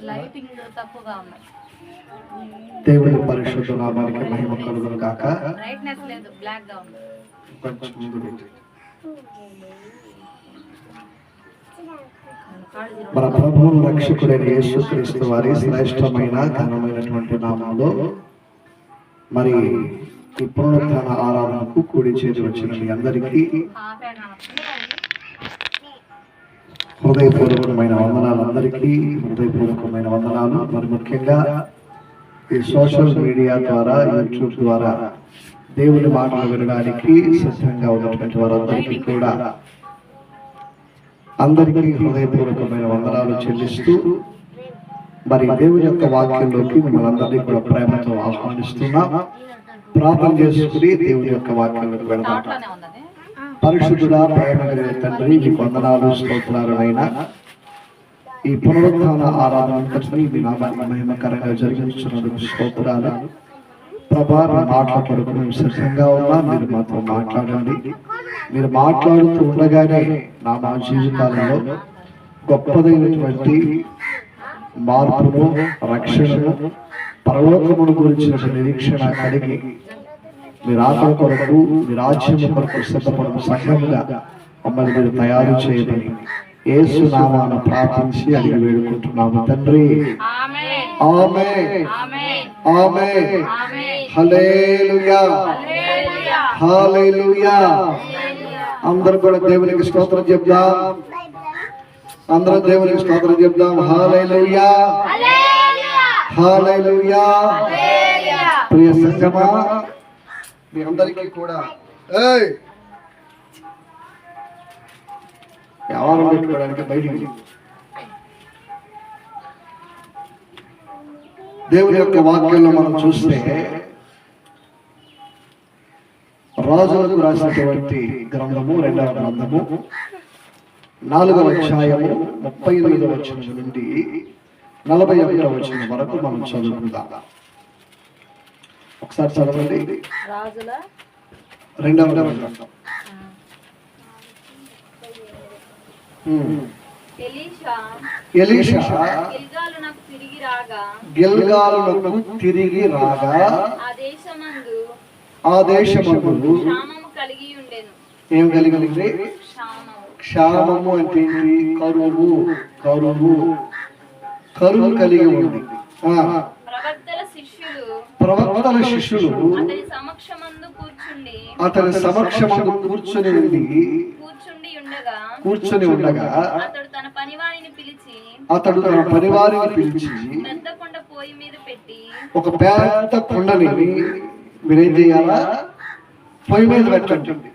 Lighting తక్కువగా ఉన్నాయి. దేవుని పరిశుద్ధ నామానికి మహిమ కలుగును గాక. బ్రైట్నెస్ లేదు, బ్లాక్ గా ఉంది. మన ప్రభువు రక్షకుడైన యేసుక్రీస్తు వారి శ్రేష్టమైన ఘనమైనటువంటి నామంలో మరి ఈ పునరుత్థాన ఆరాధనకు కూడి చేరి వచ్చిన మీ అందరికీ హృదయపూర్వకమైన వందనాలు. అందరికీ హృదయపూర్వకమైన వందనాలు. మరి ముఖ్యంగా ఈ సోషల్ మీడియా ద్వారా, యూట్యూబ్ ద్వారా దేవుని మాటలు వినడానికి సిద్ధంగా ఉన్నటువంటి వారందరికీ కూడా అందరికీ హృదయపూర్వకమైన వందనాలు చెల్లిస్తూ మరి దేవుని యొక్క వాక్యంలోకి మిమ్మల్ని అందరినీ కూడా ప్రేమతో ఆహ్వానిస్తున్నాం. ప్రార్థన చేసుకుని దేవుని యొక్క వాక్యంలోకి వెళదాం. పరిశుద్ధుడా, ప్రేమ కలిగిన తండ్రి, మీకు వందనాలు స్తోత్రాలు అయినా ఈ పునరుత్థాన ఆరాధన మీ నామాన్ని మహిమకరంగా జరిగించున్నందుకు స్తోత్రాలు. ప్రభా, మీ మాటల కొరకు మేము సిద్ధంగా ఉన్నా. మీరు మాతో మాట్లాడండి. మీరు మాట్లాడుతూ ఉండగానే మా జీవితాలలో గొప్పదైనటువంటి మార్పును, రక్షణను, పరలోకమును గురించిన నిరీక్షణ కలిగి మీ రాకడ కొరకు, మీ రాజ్యం కొరకు సిద్ధపడడం సంఘముగా మమ్మల్ని మీరు తయారు చేయమని యేసు నామాన ప్రార్థించి అడిగి వేడుకుంటున్నాము తండ్రి. ఆమేన్, ఆమేన్, హల్లెలూయా, హల్లెలూయా. అందరూ కూడా దేవునికి స్తోత్రం చెప్దాం. అందరూ దేవునికి స్తోత్రం చెప్దాం. హల్లెలూయా, హల్లెలూయా. ప్రియ సంగమా, మీ అందరికీ కూడా వ్యవహారం పెట్టుకోవడానికి బయటికి దేవుని యొక్క వాక్యంలో మనం చూస్తే రాజులకు రాసినటువంటి గ్రంథము, 2వ గ్రంథము 4వ అధ్యాయము 38వ వచనం నుండి 41వ వచనం వరకు మనం చదువుకుందాం. ఒకసారి చదవండి. రాజుల 2వ గ్రంథం. ఎలీషా గిల్గాలునకు తిరిగి రాగా ఆ దేశమందు ఏం కలిగింది? క్షామము అంటే ఏంటి? కరువు, కరువు, కరువు కలిగి ఉంది. ప్రవక్తల శిష్యులు అతని సమక్షమందు కూర్చుని ఉండగా అతడు తన పనివారిని పిలిచి ఒక పెద్ద కుండని మీరేం చేయాలా? పొయ్యి మీద పెట్టండి.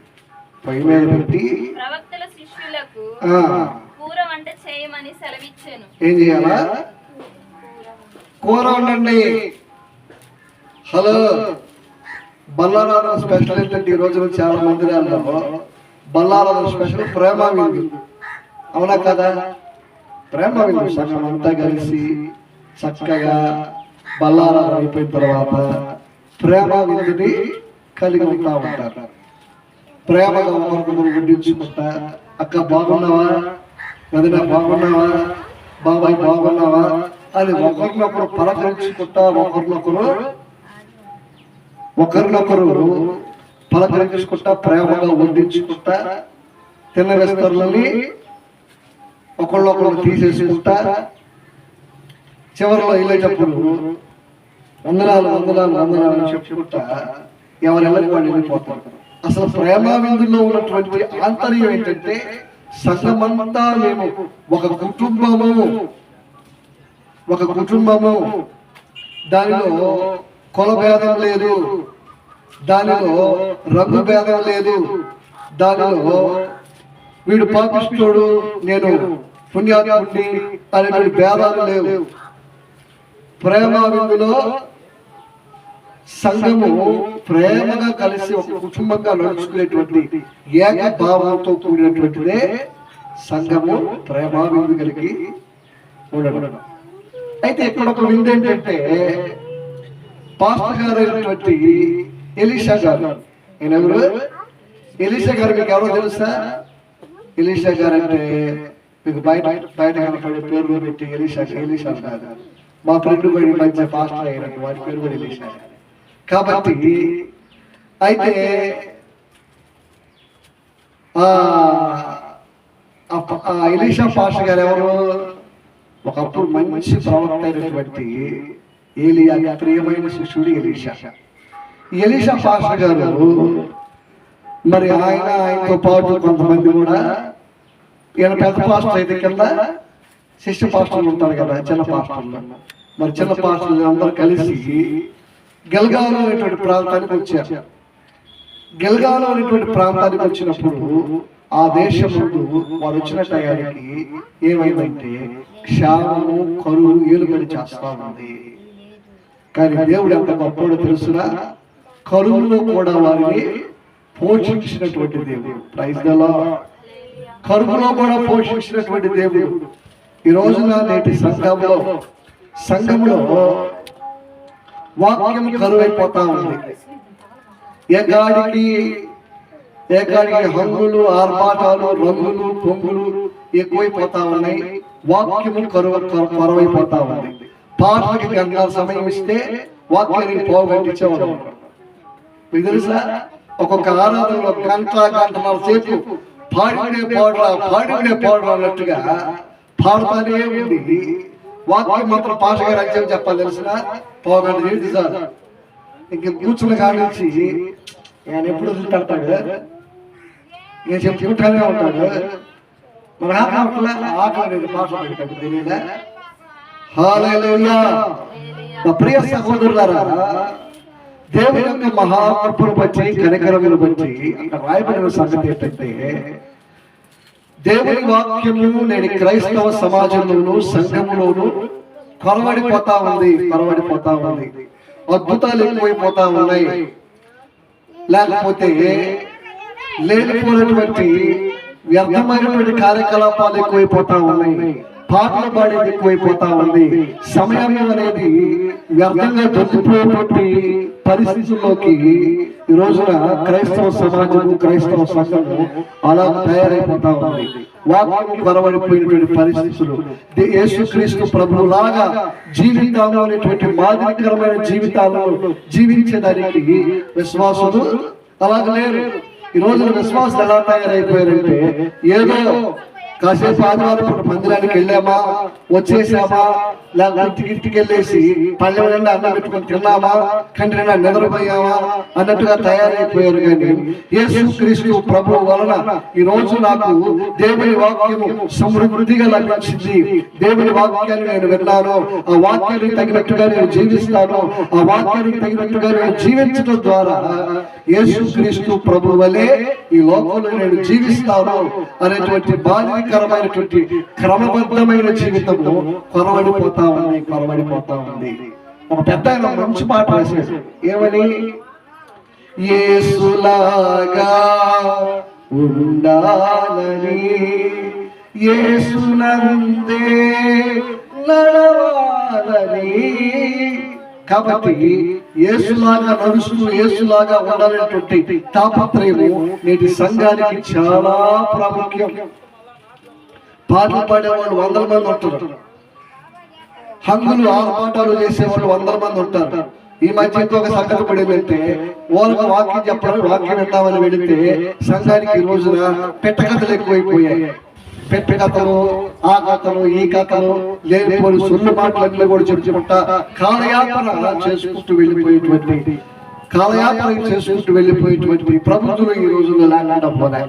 పొయ్యి మీద పెట్టి ప్రవక్తల శిష్యులకు కూర వంట చేయమని సెలవిచ్చాను. ఏం చేయాలా? కూర వండండి. హలో, బల్లారాధన స్పెషల్ ఏంటంటే ఈ రోజున చాలా మందిరాల్లో బల్లారాధన స్పెషల్ ప్రేమ విందు. అవునా కదా? ప్రేమ విందు సంఘం అంతా కలిసి చక్కగా బల్లారాధన అయిపోయిన తర్వాత ప్రేమ విందుని కలిగి ఉంటా ఉంటారు. ప్రేమగా ఒకరికొకరు వడ్డించుకుంటా, అక్క బాగున్నావా, వదిన బాగున్నావా, బాబాయ్ బాగున్నావా అని ఒకరినొకరు పలకరించుకుంటా, ఒకరినొకరు పలకరించుకుంటా, ప్రేమగా వడ్డించుకుంటా, తిన్న విస్తరులని ఒకళ్ళొకరు తీసేసుకుంటా, చివరిలో వెళ్ళేటప్పుడు వందనాలు వందనాలు వందనాలు అని చెప్పుకుంటా ఎవరెవరికి వాళ్ళు వెళ్ళిపోతారు. అసలు ప్రేమ విందులో ఉన్నటువంటి ఆంతర్యం ఏంటంటే సంఘమంతా మేము ఒక కుటుంబము. దానిలో కుల భేదం లేదు, దానిలో రంగు భేదం లేదు, దానిలో వీడు పాపిస్తోడు నేను పుణ్యాత్ముడిని అనేటువంటి భేదాలు లేవు. ప్రేమ విందులో సంఘము ప్రేమగా కలిసి ఒక కుటుంబంగా నడుచుకునేటువంటి ఏకభావంతో కూడినటువంటిదే సంఘము ప్రేమ విందు కలిగి ఉండడం. అయితే ఇక్కడ ఒక విందు ఏంటంటే పాస్టర్ గారు అయినటువంటి ఎలీషా గారు. ఈయన ఎవరు? ఎలీషా గారు మీకు ఎవరో తెలుసా? ఎలీషా గారు అంటే మీకు బయట బయట కనపడే పేరు పెట్టి ఎలీషా కాదు. మా ఫ్రెండ్ కూడా మధ్య పాస్టర్ అయినట్టు వాడి పేరు కూడా ఎలీషా. కాబట్టి అయితే ఎలీషా పాస్టర్ గారు ఎవరు? ఒకప్పుడు మంచి ప్రవక్త అయినటువంటి ఏలియా ప్రియమైన శిష్యుడు ఎలీషా. ఎలీషా పాస్టర్ గారు మరి ఆయనతో పాటు కొంతమంది కూడా, ఈయన పెద్ద పాస్టర్ అయితే కింద శిష్య పాస్టర్లు ఉంటారు కదా, చిన్న పాస్టర్లు. మరి చిన్న పాస్టర్లు అందరూ కలిసి గిల్గాలో అనేటువంటి ప్రాంతానికి వచ్చారు. గిల్గాలో అనేటువంటి ప్రాంతానికి వచ్చినప్పుడు ఆ దేశం ముందు వారు వచ్చిన టయానికి ఏమైందంటే క్షామము, కరువు, ఏలుబడి చేస్తా ఉంది. కానీ దేవుడు ఎంత గొప్పడో తెలుసునా, కరువులో కూడా వారిని పోషించినటువంటి దేవుడు. Praise the lord. కరువులో కూడా పోషించినటువంటి దేవుడు. ఈ రోజున నేటి సంఘంలో వాక్యం కరువైపోతా ఉంది. ఏకాడికి హంగులు, ఆర్భాటాలు, రంగులు, పొంగులు ఎక్కువైపోతా ఉన్నాయి. వాక్యము కరువైపోతా ఉంది. పాటలకి గంటల సమయం ఇస్తే వాక్యాన్ని పోగొట్టించేవాడు. మీకు తెలుసా, ఒక్కొక్క ఆరాధనలో గంటన్నర సేపు పాడినే పాడరా అన్నట్టుగా పాడుతానే ఉంది. వాక్యం మాత్రం పాట గారు అని చెప్పాలి. తెలిసిన పోగంట ఏంటి సార్, ఇంక కూర్చున్న కాడి నుంచి ఆయన ఎప్పుడు వదిలిపెడతాడు, నేను చెప్పుకుంటానే ఉంటాడు. మరి ఆటలేదు పాట పెడతాడు తెలియదా. హల్లెలూయా. నా ప్రియ సహోదరులారా, దేవుని యొక్క మహాకృపను బట్టి, కనికరమును బట్టి అక్కడ రాయబడిన సంగతి ఏంటంటే, దేవుని వాక్యము నేటి క్రైస్తవ సమాజంలోను సంఘములోను కొరవడిపోతా ఉంది. అద్భుతాలు ఎక్కువైపోతా ఉన్నాయి. లేకపోతే లేనిపోయినటువంటి వ్యర్థమైనటువంటి కార్యకలాపాలు ఎక్కువైపోతా ఉన్నాయి. పాటలు పాడేది ఎక్కువైపోతా ఉంది. సమయం అనేది వ్యర్థంగా దొరికిపోయేటువంటి పరిస్థితుల్లోకి ఈ రోజున క్రైస్తవ సమాజము, క్రైస్తవ సంఘము అలా తయారైపోతా ఉంది. వాక్యము కొరవడిపోయినటువంటి పరిస్థితులు. యేసుక్రీస్తు ప్రభువులాగా జీవితాలు అనేటువంటి మాదిరికరమైన జీవితాలను జీవించేదానికి విశ్వాసులు అలాగ లేరు. ఈ రోజున విశ్వాసులు ఎలా తయారైపోయారంటే, ఏదో కాసేపు ఆదివారం మందిరానికి వెళ్ళామా, వచ్చేసామా, లేకపోతే ఇంటికి వెళ్ళేసి పల్లె అన్నం పెట్టుకొని తిన్నామా, కంటి నిద్రపోయామా అన్నట్టుగా తయారైపోయారు. కానీ యేసుక్రీస్తు ప్రభువు వలన ఈ రోజు నాకు దేవుని వాక్యము సమృద్ధిగా లభించింది. దేవుని వాక్యాన్ని నేను విన్నాను, ఆ వాక్యానికి తగినట్టుగా నేను జీవిస్తాను, ఆ వాక్యానికి తగినట్టుగా నేను జీవించడం ద్వారా యేసుక్రీస్తు ప్రభువు వలె ఈ లోకంలో నేను జీవిస్తాను అనేటువంటి బాధ్యకరమైనటువంటి క్రమబద్ధమైన జీవితము కొరవడిపోతా ఉంది. ఒక పెద్ద ఆయన మంచి మాట రాశాడు. ఏమని? యేసులాగా ఉండాలని, యేసునందే నడవాలని. కాబట్టి యేసులాగా నడుస్తూ యేసులాగా ఉండాలనేటువంటి తాపత్రయము నేటి సంఘానికి చాలా ప్రాముఖ్యం. పాటలు పాడేవాళ్ళు 100 మంది ఉంటారు. హంగులు, ఆర్భాటాలు చేసేవాళ్ళు 100 మంది ఉంటారు. ఈ మధ్య ఇంకొక సంగతి పడిందంటే, వాళ్ళకి వాక్యం చెప్పాలి, వాక్యం విందామని వెళితే సంఘానికి ఈ రోజున పెట్టకథలు ఎక్కువైపోయాయి. పెట్ట కథలు, ఆ కథలు, ఈ కథలు, లేనిపోయి సొల్లు మాటలన్నీ కూడా చెప్పుకుంటా కాలయాపన చేసుకుంటూ వెళ్ళిపోయేటువంటి ప్రభుత్వం ఈ రోజుల్లో లేకుండా పోలే.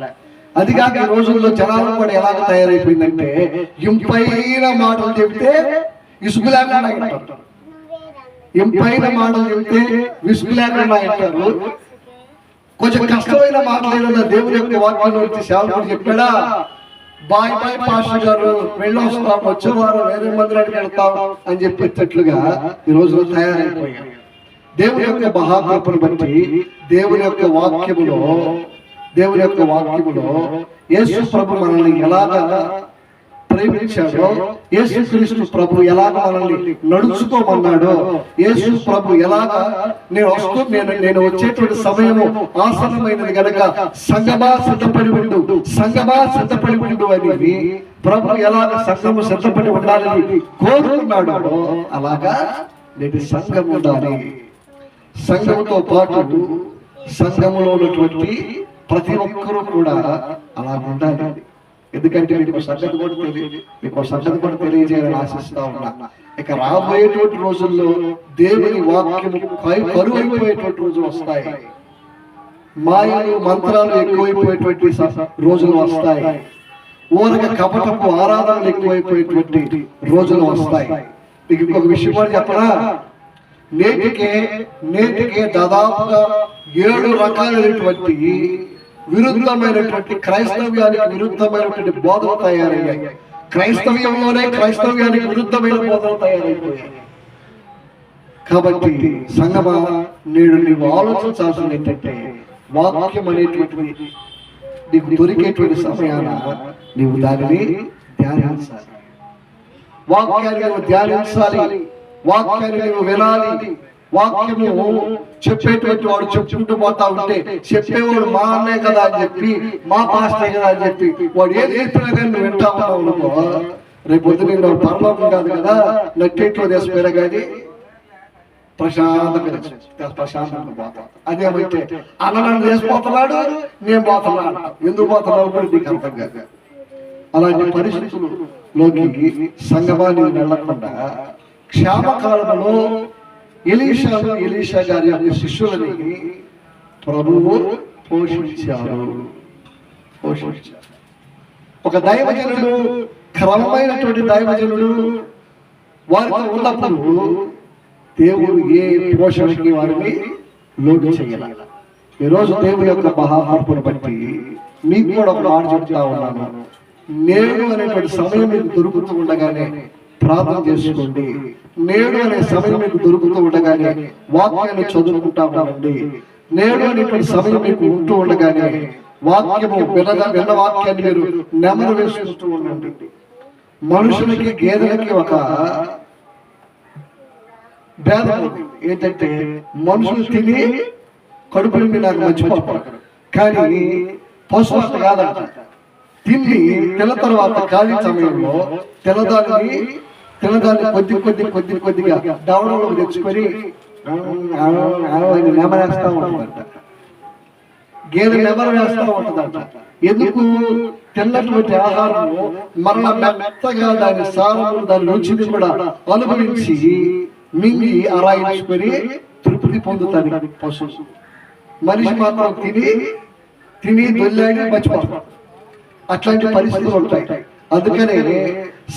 అది కాక ఈ రోజుల్లో జనాలు కూడా ఎలాగ తయారైపోయిందంటే, ఇంపైన మాటలు చెబితే విసుగు లేకుండా అంటారు. ఇంపైన మాటలు చెబితే విసుగు లేకుండా అంటారు. కొంచెం కష్టమైన మాటలు ఏదన్నా దేవుని యొక్క వాక్యంలో వచ్చి సేవకుడు చెప్పాడా, బాయ్ పాస్టర్ గారు వెళ్ళొస్తాం, వచ్చే వారం వేరే మందిరానికి వెళ్తాం అని చెప్పేటట్లుగా ఈ రోజులో తయారైపోయారు. దేవుని యొక్క మహాకృపను బట్టి దేవుని యొక్క వాక్యములో యేసు ప్రభు మనల్ని ఎలాగా ప్రేమించాడో, యేసుక్రీస్తు ప్రభు ఎలాగ మనల్ని నడుచుకోమన్నాడో, యేసు ప్రభు ఎలాగ నేను వచ్చేటువంటి సమయము ఆసన్నమైనది గనక సంగమా సిద్ధపడి ఉండు, సంగమా సిద్ధపడి ఉండు అని ప్రభు ఎలాగ సంఘము సిద్ధపడి ఉండాలని కోరుకున్నాడో అలాగా నేటి సంఘం ఉండాలి. సంఘముతో పాటు సంఘములో ఉన్నటువంటి ప్రతి ఒక్కరూ కూడా అలా ఉండాలి. ఎందుకంటే మీకు సంగతి కూడా తెలియజేయాలని ఆశిస్తా ఉన్నా. ఇక రాబోయేటువంటి రోజుల్లో దేవుని వాక్యము కరువైపోయేటువంటి రోజులు వస్తాయి. మాయలు మంత్రాలు ఎక్కువైపోయేటువంటి రోజులు వస్తాయి. ఊరక కపటపు ఆరాధనలు ఎక్కువైపోయేటువంటి రోజులు వస్తాయి. మీకు ఇంకొక విషయం కూడా చెప్పరా, నేటికే దాదాపుగా 7 రకాలైనటువంటి విరుద్ధమైనటువంటి క్రైస్తవ్యానికి విరుద్ధమైనటువంటి బోధలు తయారయ్యాయి. క్రైస్తవ్యానికి విరుద్ధమైన బోధలు తయారైపోయాయి. కాబట్టి సంగమా, నేడు నీవు ఆలోచించాల్సింది ఏంటంటే వాక్యం అనేటువంటి నీకు దొరికేటువంటి సమయాన నీవు దానిని ధ్యానించాలి. వాక్యాన్ని నువ్వు ధ్యానించాలి, వాక్యాన్ని నువ్వు వినాలి. వాక్యము చెప్పేటువంటి వాడు చెప్పుకుంటూ పోతా ఉంటే చెప్పేవాడు మా అన్నే కదా అని చెప్పి, మా పాస్టే కదా అని చెప్పి వాడు ఏది చెప్పినా కానీ నువ్వు వింటా ఉన్నావు అనుకో, రేపు పొద్దున నేను పరలోకం కాదు కదా, నట్టేట్లో దేశపోయినా కానీ ప్రశాంతంగా పోతా. అదేమైతే అన్న నన్ను చేసిపోతున్నాడు, నేను పోతున్నాను, ఎందుకు పోతున్నావు కూడా నీకు అర్థం కాదు. అలాంటి పరిస్థితుల్లోకి సంగమాన్ని వెళ్ళకుండా క్షామకాలంలో ఎలీషా గారి యొక్క శిష్యులని ప్రభువు పోషించారు. ఒక దైవజనుడు, క్రమమైనటువంటి దైవజనుడు వారితో ఉన్నప్పుడు దేవుడు ఏ పోషణకి వారిని లోటు చేయాలి. ఈరోజు దేవుని యొక్క మహామార్పును బట్టి మీకు కూడా ఒక మాట చెప్తా ఉన్నాను. నేడు అనేటువంటి సమయం మీకు దొరుకుతూ ఉండగానే ప్రార్థన చేసుకోండి. నేడు అనే సమయం మీకు దొరుకుతూ ఉండగానే వాక్యాన్ని చదువుకుంటా ఉండండి. నేడు అనేటువంటి సమయం మీకు ఉంటూ ఉండగానే వాక్యము విన్న వాక్యాన్ని మీరు నెమరు వేసుకుంటూ ఉండండి. మనుషులకి గేదెలకి ఒక భేదం ఏంటంటే మనుషులు తిని కడుపు నిండి నాకు మర్చిపోతారు, కానీ పశువు అట్లా కాదంట. తిన్న తర్వాత ఖాళీ సమయంలో తినదాన్ని కొద్దిగా దవడలో తెచ్చుకొని నెమరేస్తా ఉంటుందంట. గేదె నెమరు వేస్తా ఉంటుందంట. ఎందుకు? తిన్నటువంటి ఆహారం మరలా మెత్తగా దాని సారము, దాని రుచిని కూడా అనుభవించి మింగి అరాయించుకొని తృప్తి పొందుతాడు పశువు. మనిషి మాత్రం తిని దొల్లాడి మర్చిపోతాడు. అట్లాంటి పరిస్థితులు ఉంటాయి. అందుకనే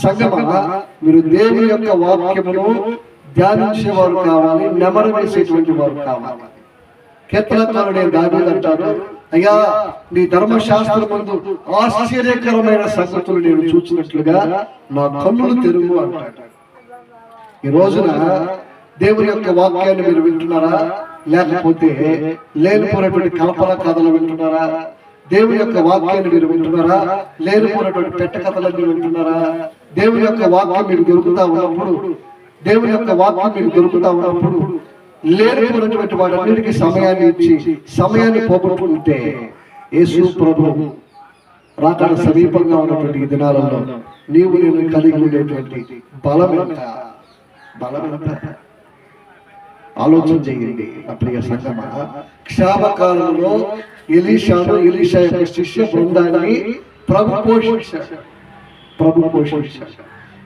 సంగమా, మీరు దేవుని యొక్క వాక్యమును ధ్యానించేవారు కావాలి, నెమరు వేసేటువంటి వారు కావాలి. కీర్తనకారుడే దావీదు అంటారు, అయ్యా నీ ధర్మశాస్త్రం ముందు ఆశ్చర్యకరమైన సంగతులు నేను చూసినట్లుగా నా కన్నులు తెరువు అంటాడు. ఈ రోజున దేవుని యొక్క వాక్యాన్ని మీరు వింటున్నారా, లేకపోతే లేనిపోయినటువంటి కల్పన కథలు వింటున్నారా? దేవుని యొక్క వాక్యాన్ని మీరు వింటున్నారా, లేనిపోయినటువంటి పెట్ట కథలన్నీ వింటున్నారా? దేవుని యొక్క వాక్యం మీకు దొరుకుతా ఉన్నప్పుడు లేనిపోయినటువంటి వాటన్నిటికీ సమయాన్ని ఇచ్చి సమయాన్ని పోగొట్టుకుంటే యేసు ప్రభువు రాకడ సమీపంగా ఉన్నటువంటి ఈ దినాలలో నేను కలిగి ఉండేటువంటి బలం ఎంత ఆలోచన చేయండి. ప్రియ సంగమా, క్షామకాలంలో ఎలీషా యొక్క శిష్య బృందాన్ని ప్రభు పోషించాడు.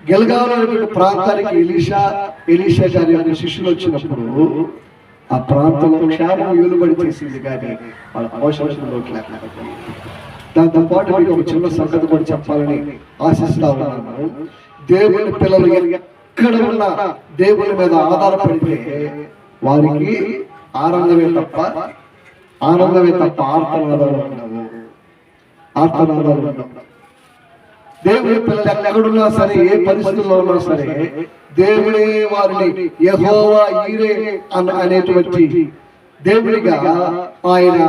గిల్గాలు అనేటువంటి ప్రాంతానికి ఎలీషా గారి యొక్క శిష్యులు వచ్చినప్పుడు ఆ ప్రాంతంలో క్షామం ఏలుబడి చేసింది, కానీ వాళ్ళ పోషణలోకి లేకపోయింది. దాంతో పాటు మీకు ఒక చిన్న సంగతి కూడా చెప్పాలని ఆశిస్తా ఉన్నాను. దేవుని పిల్లలు ఎక్కడ ఉన్నా దేవుని మీద ఆధారపడితే వారికి ఆనందమే తప్ప ఆర్తనాదాలు ఉండవు. దేవుని పిల్లలు ఎక్కడున్నా సరే, ఏ పరిస్థితుల్లో ఉన్నా సరే, దేవుడే వారిని యెహోవా ఈరే అనేటువంటి దేవుడిగా ఆయన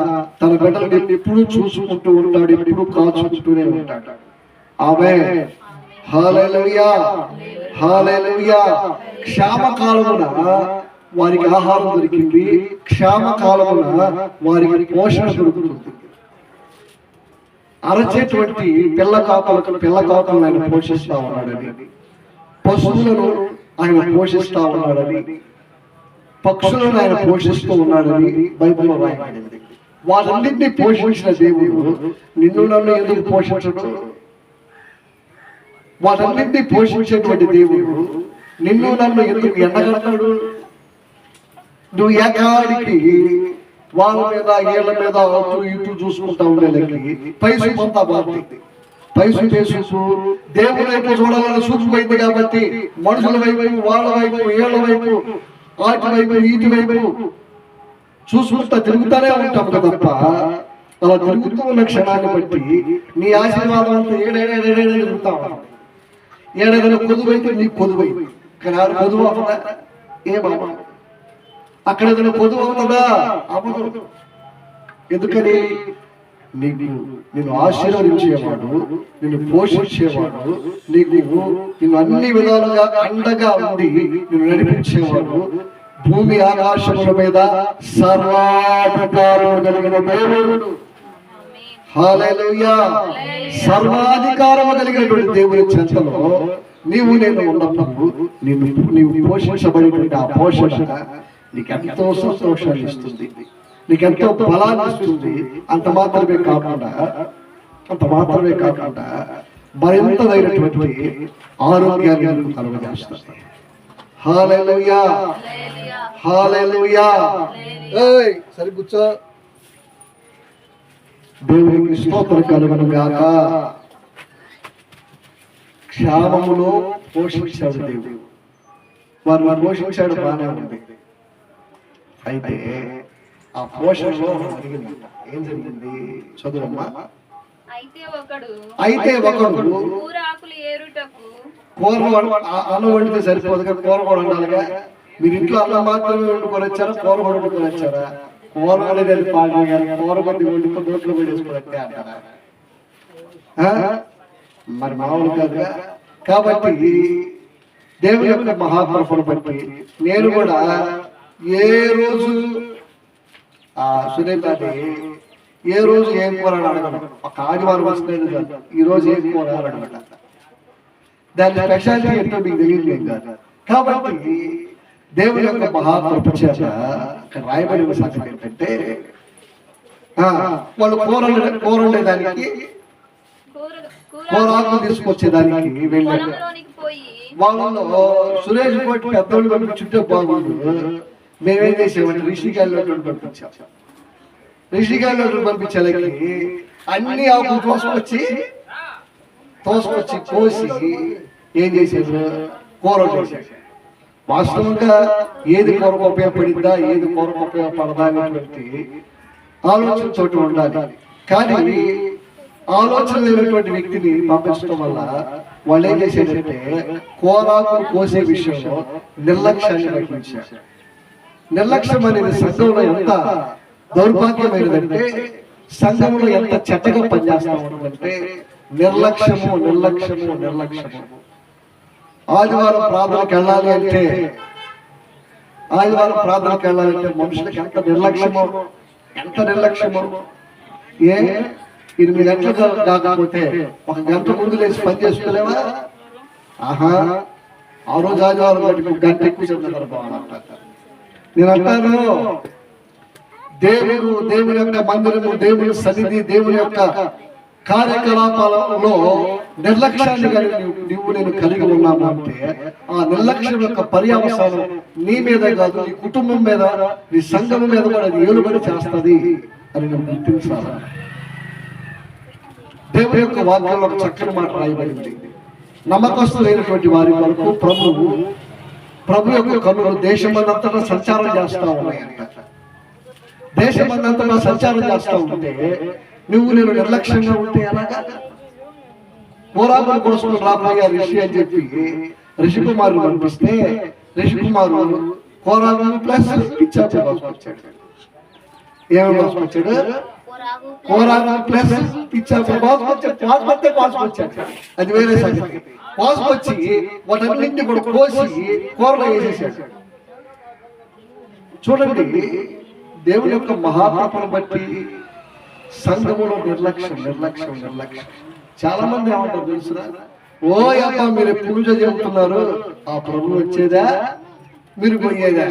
తన బిడ్డలను ఎప్పుడు చూసుకుంటూ ఉంటాడు, ఎప్పుడు కాచుకుంటూనే ఉంటాడు. ఆమేన్, హల్లెలూయా, హల్లెలూయా. క్షామకాలమున వారికి ఆహారం దొరికింది, క్షామకాలమున వారికి పోషణ దొరుకుతుంది. అరచేటువంటి పిల్ల కాకులను ఆయన పోషిస్తా ఉన్నాడని, పశువులను ఆయన పోషిస్తా ఉన్నాడని, పక్షులను ఆయన పోషిస్తూ ఉన్నాడని బైబిల్లో రాయబడింది. వాటన్నింటినీ పోషించిన దేవుడు నిన్ను నన్ను ఎందుకు పోషించడు? వాటన్నింటినీ పోషించేటువంటి దేవుడు నిన్ను నన్ను ఎందుకు ఎండగడతాడు? నువ్వు ఏకాడికి వాళ్ళ మీద ఏళ్ల మీద అటు ఇటు చూసుకుంటా ఉండేలకి పైసు పొందా బాగుంది. పైసు చేసుకు దేవుడి వైపు చూడాలని చూసిపోయింది కాబట్టి మనుషుల వైపు, వాళ్ళ వైపు, ఏళ్ల వైపు, వాటి వైపు, వీటి వైపు చూసుకుంటా తిరుగుతానే ఉంటాం తప్ప అలా తిరుగుతూ ఉన్న క్షణాన్ని బట్టి నీ ఆశీర్వాదం అంతా ఏడేడే తిరుగుతా ఉంటాం. ఏడైనా కొదువైతే నీ కొదువై, కానీ ఆరు కొదువు అవుతుందా? ఏమన్నా అక్కడ ఏదైనా పొదువు అవుతుందా? అవ్వదు. ఎందుకని నిన్ను ఆశీర్వదించేవాడు, నిన్ను పోషించేవాడు, నిన్ను అన్ని విధాలుగా అండగా ఉండి నిన్ను నడిపించేవాడు, భూమి ఆకాశముల మీద సర్వాధికారం కలిగిన దేవుడు. హల్లెలూయా. సర్వాధికారం కలిగినటువంటి దేవుని చెంతలో నీవు నేను ఉన్నప్పుడు నీవు పోషించబడేటువంటి ఆ పోషణ నీకెంతో సంతోషాన్ని ఇస్తుంది, నీకెంతో బలాన్ని ఇస్తుంది. అంత మాత్రమే కాకుండా మరింతదైనటువంటి ఆరోగ్యాన్ని కలుగజేస్తుంది. హల్లెలూయా, హల్లెలూయా. ఏయ్ సరి కూర్చో. దేవునికి స్తోత్రం కలుగును గాక. క్షామములో పోషించాడు దేవుడు, వారు పోషించాడు, బాగానే ఉంది. అయితే ఆ పోషణలో జరిగిందంట. ఏం జరిగింది చదువమ్మా? అయితే ఒకడు కూర అన్నం వండితే సరిపోదు కదా, కూర కూడా వండాలిగా. మీరు ఇంట్లో అన్నం మాత్రమే వండుకొని వచ్చారా, కూర కూడా వండుకొని వచ్చారా? కూర వండేది పాడు కానీ కూర కొద్ది వండుకొని రోడ్లు పెట్టేసుకొని అంటారా? మరి మామూలు కాదుగా. కాబట్టి దేవుని యొక్క మహాకృపను బట్టి నేను కూడా ఏ రోజు సురేఖని ఏ రోజు ఏం కూర అడగడం, ఒక ఆదివారం వస్తుంది కాదు, ఈ రోజు ఏం కూర అడగడం, దాని స్పెషాలిటీ ఏంటో మీకు తెలియలేదు కాదు. కాబట్టి దేవుని యొక్క మహాకృప చేత ఇక్కడ రాయబడిన సంగతి ఏంటంటే వాళ్ళు కూర ఉండేదానికి కూరాకు తీసుకొచ్చేదానికి వెళ్ళారు. వాళ్ళలో సురేష్ కోటి పెద్దోళ్ళు పంపించుంటే బాగుండు. మేమేం చేసామంటే రిషికాయలు పంపించాం. రిషికాయలు పంపించాలకి అన్ని ఆకులు తోసుకొచ్చి కోసి ఏం చేసేది, కూర చేసేది. వాస్తవంగా ఏది కూరకు ఉపయోగపడిందా, ఏది కూరకు ఉపయోగపడదా అనేటువంటి ఆలోచనతోటి ఉండాలి. కానీ ఆలోచన లేనటువంటి వ్యక్తిని పంపించడం వల్ల వాళ్ళు ఏం చేసేదంటే కూరాకు కోసే విషయంలో నిర్లక్ష్యాన్ని వహించారు. నిర్లక్ష్యం అనేది సంఘంలో ఎంత దౌర్భాగ్యమైనదంటే, సంఘంలో ఎంత చెత్తగా పనిచేస్తా ఉంటుందంటే నిర్లక్ష్యము. ఆదివారం ప్రార్థనకు వెళ్ళాలి అంటే మనుషులకి ఎంత నిర్లక్ష్యమో. 8 గంటలు కాకపోతే 1 గంట ముందు లేచి పని చేసుకోలేవా? ఆహా, ఆ రోజు ఆదివారం బట్టి 1 గంట ఎక్కువ చెప్తున్నారు. నేను అంటాను, దేవుని యొక్క మందిరము, దేవుని సన్నిధి, దేవుని యొక్క కార్యకలాపాలలో నిర్లక్ష్యాన్ని నువ్వు నేను కలిగి ఉన్నాము అంటే ఆ నిర్లక్ష్యం యొక్క పర్యవసానం నీ మీద కాదు, నీ కుటుంబం మీద, నీ సంఘం మీద కూడా అది ఏలుబడి చేస్తుంది అని నువ్వు గుర్తించాలి. దేవుని యొక్క వాక్యంలో ఒక చక్కని మాట రాయబడింది. నమ్మకస్తులైనటువంటి వారి వరకు ప్రభు యొక్క కన్నులు దేశమందంతటా సంచారం చేస్తా ఉన్నాయంట. దేశమందంతటా సంచారం చేస్తా ఉంటే నువ్వు నేను నిర్లక్ష్యంగా ఉంటే ఎలాగా? కూరాకులు కోసుకుని రాబోయే రిషి అని చెప్పి రిషికుమారుని పంపిస్తే రిషికుమారు కూరాకులు ప్లస్ పిచ్చాచ కోసుకొచ్చాడు. ఏమేమి కోసుకొచ్చాడు? కూరాకులు ప్లస్ పిచ్చాచ కోసుకొచ్చాడు. అది వేరే సంగతి. కోసుకొచ్చి వాటన్నింటినీ కూడా కోసి కూరలో వేసేసాడు. చూడండి, దేవుని యొక్క మహాత్మను బట్టి సంఘములో నిర్లక్ష్యం. చాలా మంది ఏమంటారు తెలుసురా, ఓ అబ్బా మీరు పూజ చెబుతున్నారు, ఆ ప్రభు వచ్చేదా మీరు పోయేదా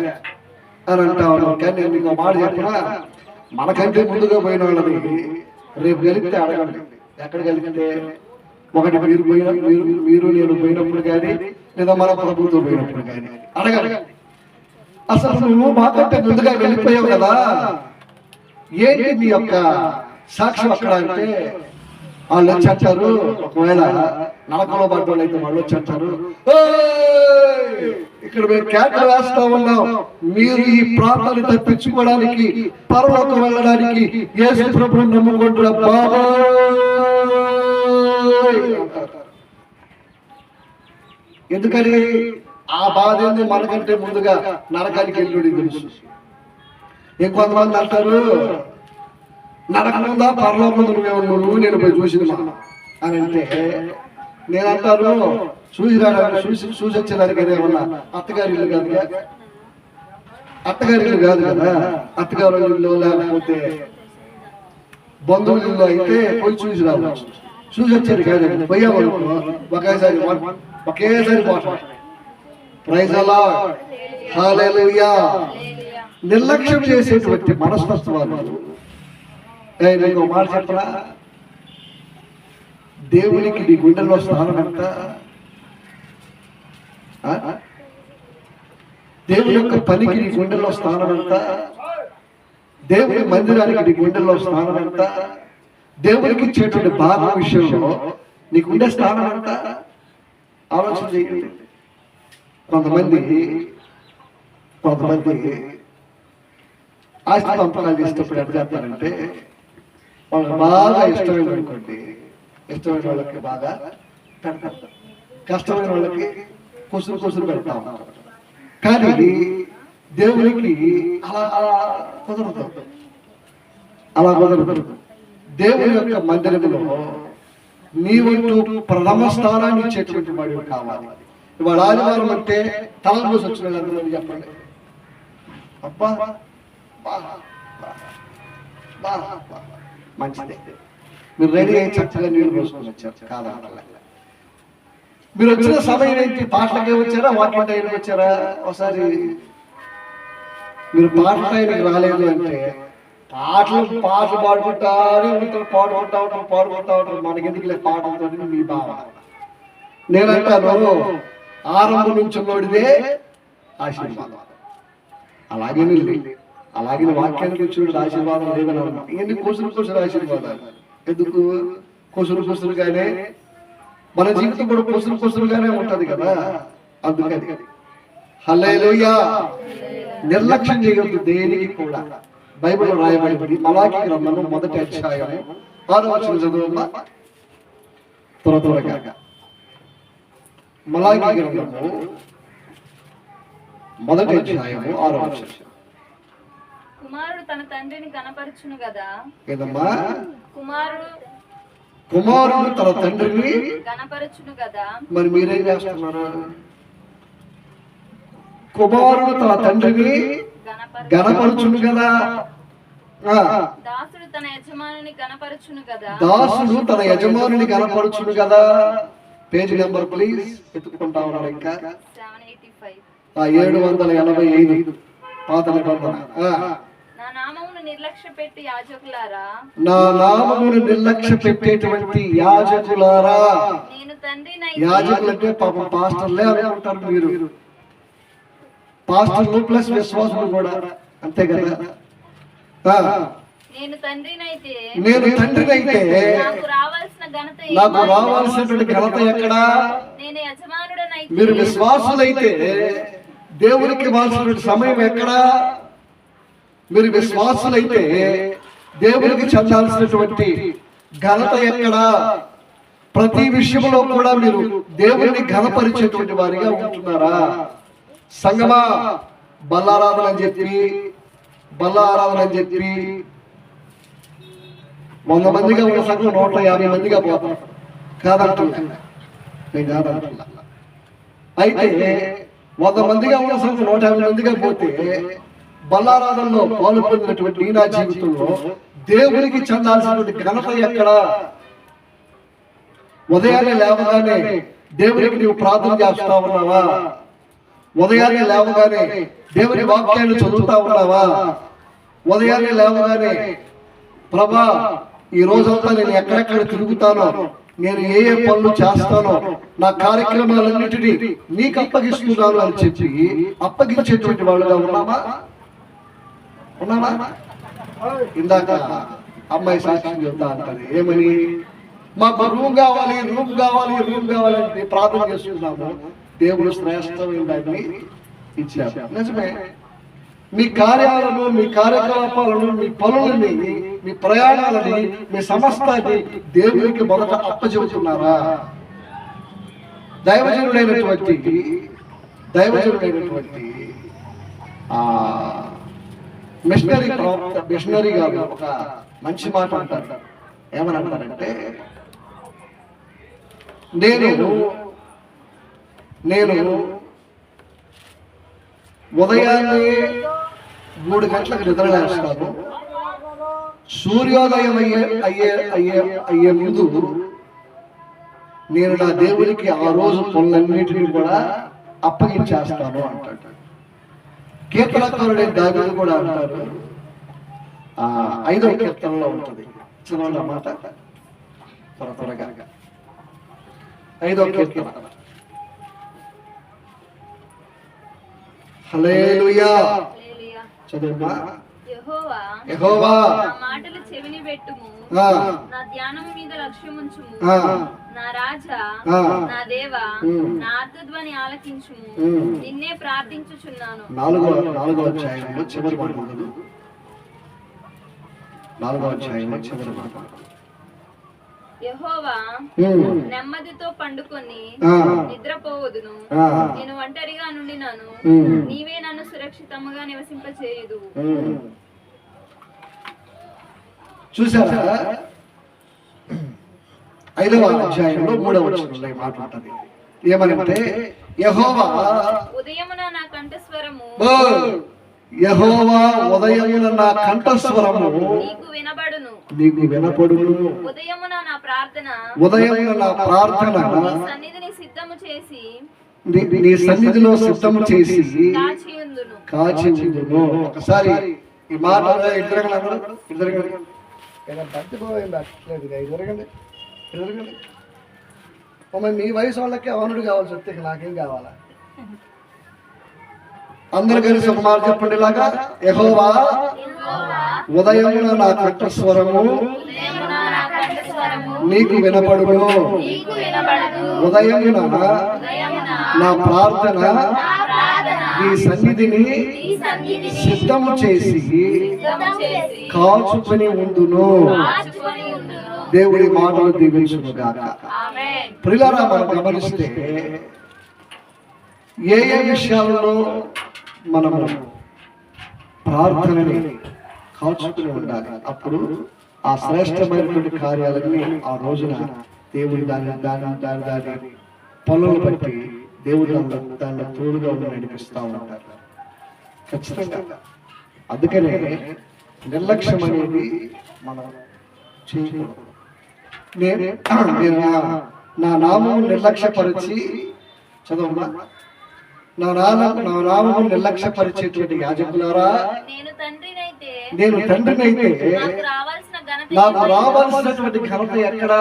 అని అంటా ఉన్నారు. కానీ నేను మీకు మాట చెప్పినా, మనకంటే ముందుగా పోయిన వాళ్ళని రేపు కలిగితే అడగండి. ఎక్కడ కలిగితే ఒకటి మీరు నేను పోయినప్పుడు కానీ, లేదా మన ప్రభుత్వం పోయినప్పుడు కానీ అడగండి. అసలు నువ్వు మాకంటే ముందుగా వెళ్ళిపోయావు కదా, ఏంటి మీ యొక్క సాక్ష్యం అక్కడ అంటే వాళ్ళు వచ్చి అంటారు, ఒకవేళ నరకంలో పడ్డ అయితే వాళ్ళు వచ్చి అంటారు, ఇక్కడ మేము కేకలు వేస్తా ఉన్నాం, మీరు ఈ ప్రాంతాన్ని తప్పించుకోవడానికి పరలోకం వెళ్ళడానికి యేసు ప్రభువుని నమ్ముకుంటున్న బాబా. ఎందుకని ఆ బాధ ఏంది, మనకంటే ముందుగా నరకానికి వెళ్ళి తెలుసు. ఇంకొంతమంది అంటారు, నరకముందా పరలోకం నువ్వు నేను పోయి చూసింది మా అని అంటే, నేను అంటాను చూసి వచ్చేదానికి ఏమన్నా అత్తగారి ఇల్లు కాదుగా, అత్తగారి ఇల్లు కాదు కదా, అత్తగారి ఇల్లు లేకపోతే బంధువుల ఇల్లు అయితే పోయి చూసి రావచ్చు. చూసి వచ్చేది కాదు, పోయాము ఒకేసారి పోతాం. ప్రైజ్ అలా హల్లెలూయా. నిర్లక్ష్యం చేసేటువంటి మనస్తత్వాలు. నీకు మాట చెప్పరా, దేవునికి నీ గుండెల్లో స్థానం ఎంత? దేవుని యొక్క పనికి నీ గుండెల్లో స్థానం ఎంత? దేవుని మందిరానికి నీ గుండెల్లో స్థానం ఎంత? దేవునికి ఇచ్చేటువంటి భాగం విషయంలో నీకు ఉండే స్థానం ఎంత? ఆలోచన చేయండి. కొంతమంది ఆస్తి పంపకాలు చేసేటప్పుడు ఎట్లా చేస్తారంటే, వాళ్ళకి బాగా ఇష్టమైన అనుకోండి, ఇష్టమైన వాళ్ళకి బాగా పెడతారు, కష్టమైన వాళ్ళకి కొసురు పెడతా ఉంటారు. కానీ దేవునికి అలా కుదరదు. దేవుని యొక్క మందిరంలో నీవంటూ ప్రథమ స్థానాన్ని ఇచ్చేటువంటి వాడు కావాలి. ఇవాళ ఆదివారం అంటే తల పోసి వచ్చిన వాళ్ళందరూ చెప్పండి, అబ్బా మంచిదే, మీరు రెడీ అయ్యి చక్కగా నీళ్ళు పోసుకొని వచ్చారు కాదా? మీరు వచ్చిన సమయం ఏంటి? పాటలకే వచ్చారా, వాక్యం టైంకి వచ్చారా? ఒకసారి మీరు పాటల టైంకి రాలేదు అంటే పాటలు పాడుకుంటారు, పాడుకుంటా ఉంటారు. మనకి ఎందుకు లేదు పాటలతో మీ భావ. నేనంటాను, ఆరంభం నుంచి ఉన్నోడిదే ఆశీర్వాదం. అలాగే వాక్యానికి వచ్చిన ఆశీర్వాదం లేదని అన్నమాట. ఇవన్నీ కొసురు ఆశీర్వాదాలు. ఎందుకు కొసురుగానే మన జీవితం కూడా కొసురుగానే ఉంటది కదా. అందుకని హల్లెలూయా. నిర్లక్ష్యం చేయవద్దు దేనికి కూడా. బైబిల్ రాయబడింది మలాకి గ్రంథము 1వ అధ్యాయము 6వ వచనం చదువుమా త్వరగా. మలాకి గ్రంథము 1వ అధ్యాయము 6వ వచనం. కుమారుడు తన తండ్రిని కనపరచును కదా. ఏదమ్మా? కుమారుడు తన తండ్రిని కనపరచును కదా. మరి మీరేం చేస్తున్నారు? కుమారుడు తన తండ్రిని గణపరచును కదా. దాసుడు తన యజమానుని గణపరచును కదా. దాసుడు తన యజమానుని గణపరచును కదా. Page number please. ఎత్తుకుంటా ఉన్నారు ఇంకా 785 పాత నిబంధన. నా నామమును నిర్లక్ష్య పెట్టి యాజకులారా, నా నామమును నిర్లక్ష్య పెట్టేటువంటి యాజకులారా. నేను తండ్రినై. యాజకులు అంటే పాపం పాస్టర్లే అనుకుంటారు మీరు. పాస్టర్లు ప్లస్ విశ్వాసులు కూడా అంతే కదా. నేను తండ్రినైతే నాకు రావాల్సినటువంటి ఘనత ఎక్కడా? నేను యజమానుడనైతే. మీరు విశ్వాసులైతే దేవునికి ఇవ్వాల్సినటువంటి సమయం ఎక్కడా? మీరు విశ్వాసులైతే దేవునికి చెందాల్సినటువంటి ఘనత ఎక్కడా? ప్రతి విషయంలో కూడా మీరు దేవుని ఘనపరిచేటువంటి వారిగా ఉంటున్నారా? సంగమా, బల్లారాధన అని చెప్పి 100 మందిగా ఉన్న సంఘం 150 మందిగా పోతారు కాదంటున్నా. నేను కాదంటున్నా. అయితే 100 మందిగా ఉన్న సంఘం 150 మందిగా పోతే బల్లారాధనలో పాలు పొందినటువంటి నా జీవితంలో దేవునికి చెందాల్సినటువంటి ఘనత ఎక్కడ? ఉదయాన్నే లేవగానే దేవునికి నీవు ప్రార్థన చేస్తా ఉన్నావా? ఉదయాన్నే లేవగానే దేవుని వాక్యాన్ని చదువుతా ఉన్నావా? ఉదయాన్నే లేవగానే ప్రభా ఈ రోజంతా నేను ఎక్కడెక్కడ తిరుగుతానో, నేను ఏ ఏ పనులు చేస్తానో, నా కార్యక్రమాలన్నిటినీ నీకు అప్పగిస్తున్నాను అని చెప్పి అప్పగించేటువంటి వాళ్ళుగా ఉన్నామా? ఇందాక అమ్మాయి సాక్షి చెప్తా అంటది ఏమని, మాకు రూమ్ కావాలి అంటే ప్రార్థన చేస్తున్నాము, దేవుడు శ్రేష్టమైన దాన్ని ఇచ్చారు. నిజమే, మీ కార్యాలను, మీ కార్యకలాపాలను, మీ పనులని, మీ ప్రయాణాలని, మీ సమస్తాన్ని దేవునికి మొదట అప్పచెబుతున్నారా? దైవజనుడైనటువంటి మిషనరీ గారు ఒక మంచి మాట అంటారు. ఏమని అంటారంటే, నేను ఉదయాన్నే 3 గంటలకు నిద్ర లేస్తాను. సూర్యోదయం అయ్యే ముందు నేను నా దేవునికి ఆ రోజు పనులన్నిటినీ కూడా అప్పగించేస్తాను అంటాడు. కీర్తనకారుడైన దావీదు కూడా అంటారు, 5వ కీర్తనలో ఉంటుంది, చదవండి అన్నమాట త్వరగా. 5వ కీర్తన. హల్లెలూయా. చదువుమా. యెహోవా నా మాటలు చెవిని పెట్టుము, నా ధ్యానము మీద లక్ష్యముంచుము, నా రాజా, నా దేవా, నా ఆర్తధ్వని ఆలకించుము, నిన్నే ప్రార్థించుచున్నాను. 4వ అధ్యాయంలో చివరి మాట. 4వ అధ్యాయంలో చివరి మాట. యెహోవా నెమ్మదితో పండుకొని నిద్రపోవదును, నేను ఒంటరిగా నుండినాను, నీవే నన్ను సురక్షితముగా నివసింపచేయుదు. చూసారా, 5వ అధ్యాయంలో 3వ వచనంలో మాట్లాడుతుంది ఏమనంటే, యెహోవా ఉదయమున నా కంఠస్వరము, యెహోవా ఉదయమున నా కంఠస్వరము నీకు వినబడును, ఉదయమున నా ప్రార్థన నీ సన్నిధిని సిద్ధము చేసి, నీ సన్నిధిలో సిద్ధము చేసి కాచి ఉందును. ఒకసారి ఈ మాట ఇద్దరు మీ వయసు వాళ్ళకి అవనుడు కావాల్సి వస్తే నాకేం కావాలా? అందరు కలిసి ఒక మాట చెప్పండి ఇలాగా, యెహోవా ఉదయమున నా కంఠస్వరము నీకు వినపడును, ఉదయమున నా ప్రార్థన నీ సన్నిధిని సిద్ధము చేసి కాచుకొని ఉండును. దేవుడి మాటలు దీవించును గాక. ప్రియులారా, మనం గమనిస్తే ఏ విషయాలలో మనము ప్రార్థనని కాచుకుని ఉండాలి. అప్పుడు ఆ శ్రేష్టమైనటువంటి కార్యాలన్నీ ఆ రోజున దేవుడి దాని పనులను బట్టి దేవుడు దానిలో తోడుగా నడిపిస్తూ ఉంటారు ఖచ్చితంగా. అందుకనే నిర్లక్ష్యం అనేది మనం చేయకూడదు. నేను నా నామం నిర్లక్ష్యపరిచి, చదవమ్మా, నా నామము నిర్లక్ష్యపరిచేటువంటి యాజకులారా, నేను తండ్రినైతే నాకు రావాల్సినటువంటి ఘనత ఎక్కడ?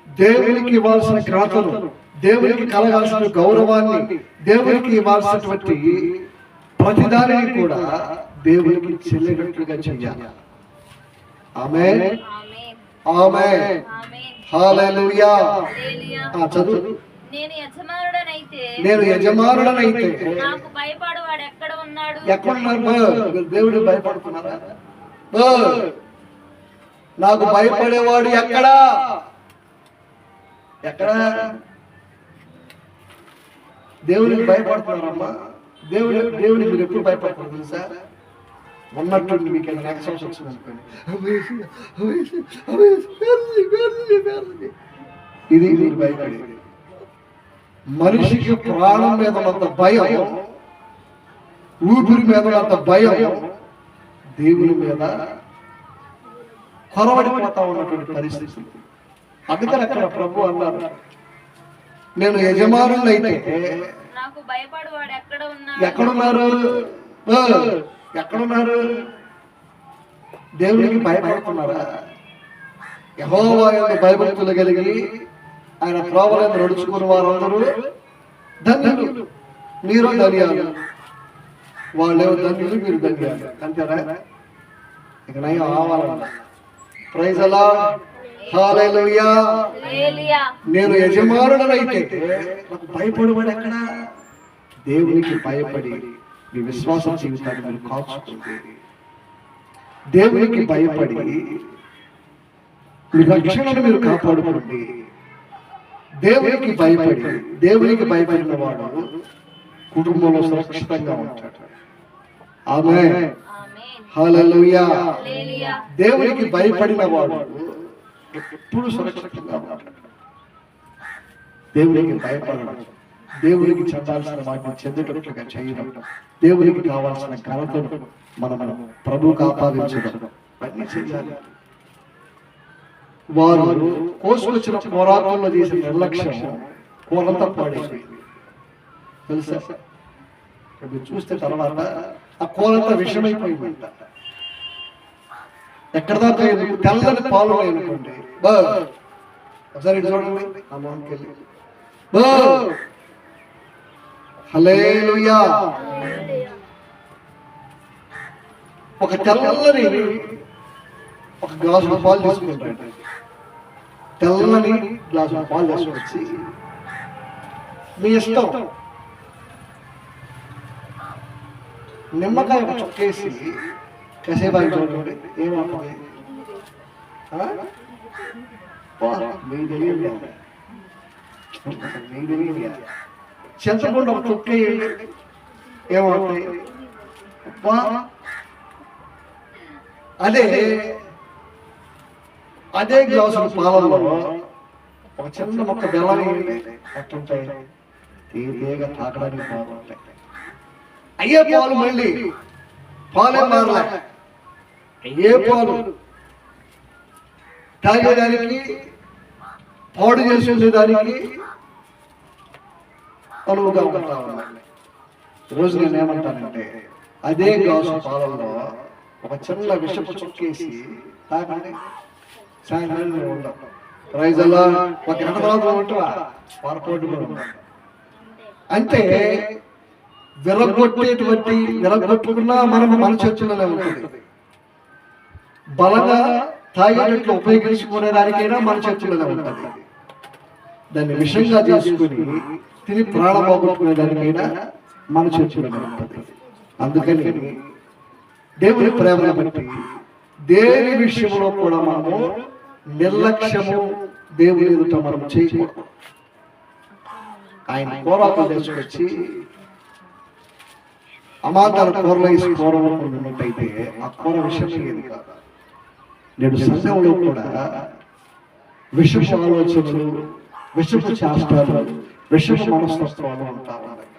దేవునికి ఇవ్వాల్సిన ఘనతను, దేవునికి కలగాల్సిన గౌరవాన్ని, దేవునికి ఇవ్వాల్సినటువంటి ప్రతిదానిని కూడా దేవునికి చెల్లినట్లుగా చెయ్యాలి. ఆమేన్, ఆమేన్, హల్లెలూయా. చదువు. నేను యజమానుడనైతే నాకు భయపడువాడు ఎక్కడ ఉన్నాడు? ఎక్కడున్నాడు? దేవుడు భయపడుతున్నారా? నాకు భయపడేవాడు ఎక్కడా? దేవునికి భయపడుతున్నారమ్మా. దేవునికి మీరు ఎప్పుడు భయపడతారు తెలుసా? ఉన్నట్టుండి మీకు ఏదైనా ఎక్సెప్షన్ వచ్చింది అనుకోండి, ఇది మీరు భయపడేది. మనిషికి ప్రాణం మీద ఉన్నంత భయం, ఊపిరి మీద ఉన్నంత భయం దేవుని మీద కొరవడిపోతా ఉన్నటువంటి పరిస్థితి. అందుకని అక్కడ ప్రభు అన్నారు, నేను యజమానులైతే నాకు భయపడువాడు ఎక్కడున్నారు? ఎక్కడున్నారు? దేవునికి భయపడుతున్నారా? యెహోవా యందు భయభక్తులు కలిగి ఆయన త్రోవలను నడుచుకుని వారందరూ ధన్యులు. మీరు ధన్యాలు, వాళ్ళేమో ధన్యులు, మీరు ధన్యాలు. అంతేనా? ఇక నయం ఆవాలన్న. ప్రైజ్ అలా, హల్లెలూయా. నేను యజమానుడనైతే నాకు భయపడబడి ఎక్కడ? దేవునికి భయపడి మీ విశ్వాస జీవితాన్ని మీరు కాచుకోండి. దేవునికి భయపడి మీ రక్షణను మీరు కాపాడుకోండి. దేవునికి భయపడిన వాడు కుటుంబంలో సురక్షితంగా ఉంటాడు. ఆమేన్, హల్లెలూయా. దేవునికి భయపడిన వాడు ఎప్పుడు సురక్షితంగా ఉంటాడు. దేవునికి భయపడడం, దేవునికి చెందాల్సిన వాటిని చెందేటట్లుగా చేయడం, దేవునికి కావాల్సిన ఘనతను మనం ప్రభువుకు ఆపాదించడం అన్నీ చేయాలి. వారు కోసుకొచ్చిన పోరాటంలో చేసిన నిర్లక్ష్యం కూరంతా పాడైపోయింది తెలుసా? మీరు చూస్తే తర్వాత ఆ కూరంతా విషమైపోయిందంట. ఎక్కడ దాకా తెల్లని పాలు అనుకోండి. ఒకసారి చూడండి, ఆ మొహంకి వెళ్ళి హల్లెలూయా. ఒక తెల్లని ఒక గ్లాసు పాలు తీసుకుంటాడు. తెల్లని గ్లాసు పాలు తీసుకొచ్చి మీ ఇష్టం నిమ్మకాయ చుక్కేసి కాసేపు చూడండి ఏమవుతుంది. చింతకుండా ఒక చుక్కేయండి ఏమవుతాయి. అదే గ్లాసు పాలలో ఒక చిన్న మొక్క బెల్లం ఎట్టుంటాయి, తీగా తాకడానికి బాగుంటాయి. అయ్యే పాలు మళ్ళీ పాలే మారలే, అయ్యే పాలు తాగేదానికి పాడు చేసుకునేదానికి అనువుగా ఉంటా ఉన్నాయి. రోజు నేను ఏమంటానంటే అదే గ్లాసు పాలలో ఒక చిన్న విషపు చుక్కేసి తాగండి, సాయంత్రం ఉండవు. ప్రైజ్ అలా ఒక గంట తర్వాత ఉంటావా పొరపాటు కూడా ఉండవు. అంటే విరగొట్టుకున్నా మనం మన చర్చలోనే ఉంటుంది. బలంగా తాగేటట్లు ఉపయోగించుకునే దానికైనా మన చర్చలోనే ఉంటుంది. దాన్ని విషయంగా చేసుకుని తిని ప్రాణం పోగొట్టుకునే దానికైనా మన చర్చలోనే ఉంటుంది. అందుకని దేవుని ప్రేమను బట్టి దేని విషయంలో కూడా మనము నిర్లక్ష్యము దేవుని ఎదుట మనం చేయకూడదు. ఆయన కోరాకులు తీసుకొచ్చి అమాంతాల కూరలో వేసి కూర ఉన్నట్టయితే ఆ కూర విషయం ఏది కాదు. నేడు సంఘంలో కూడా విషపు ఆలోచనలు, విషపు చేష్టాలు, విషపు మనస్తత్వాలు ఉంటా ఉన్నాయి.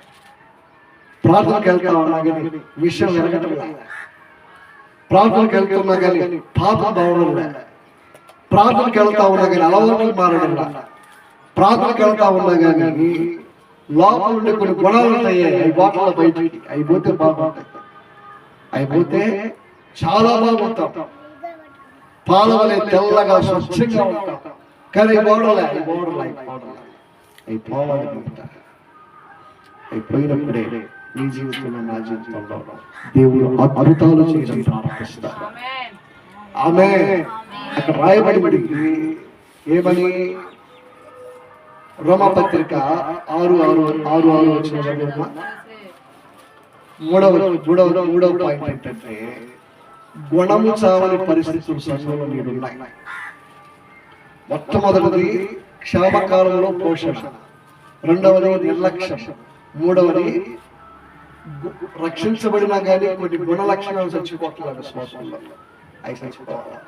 ప్రార్థనకు వెళ్తా ఉన్నా కానీ విషయం వెరగటంలా, ప్రార్థనకు వెళ్తున్నా కానీ పాపం బావడంలా, ప్రార్థనకు వెళ్తా ఉన్నా కానీ అలవాట్లు మారడంలా, ప్రార్థనకు వెళ్తా ఉన్నా కానీ లోపల ఉండే కొన్ని గుణాలు ఉంటాయి. అవి బాటలో బయటికి అయిపోతే బాగుంటాయి, అయిపోతే చాలా బాగుంటాం. పాలవలే తెల్లగా స్వచ్ఛంగా ఉంటాం. కానీ అయిపోవాలి. అయిపోయినప్పుడే నీ జీవితంలో నా జీవితంలో దేవుడు అద్భుతాలు చేయడం ప్రారంభిస్తారు. ఆమేన్. అక్కడ రాయబడి ఏమని? రోమపత్రిక 6:6 వచ్చిన మూడవ పాయింట్ ఏంటంటే గుణము చావని పరిస్థితులు సంఘంలో నేడున్నాయి. మొట్టమొదటిది క్షామకాలంలో పోషణ, రెండవది నిర్లక్ష్యం, మూడవది రక్షించబడినా కానీ కొన్ని గుణ లక్షణాలు చచ్చిపోతున్నారు విశ్వాసంలో. అవి చచ్చిపోవాలి.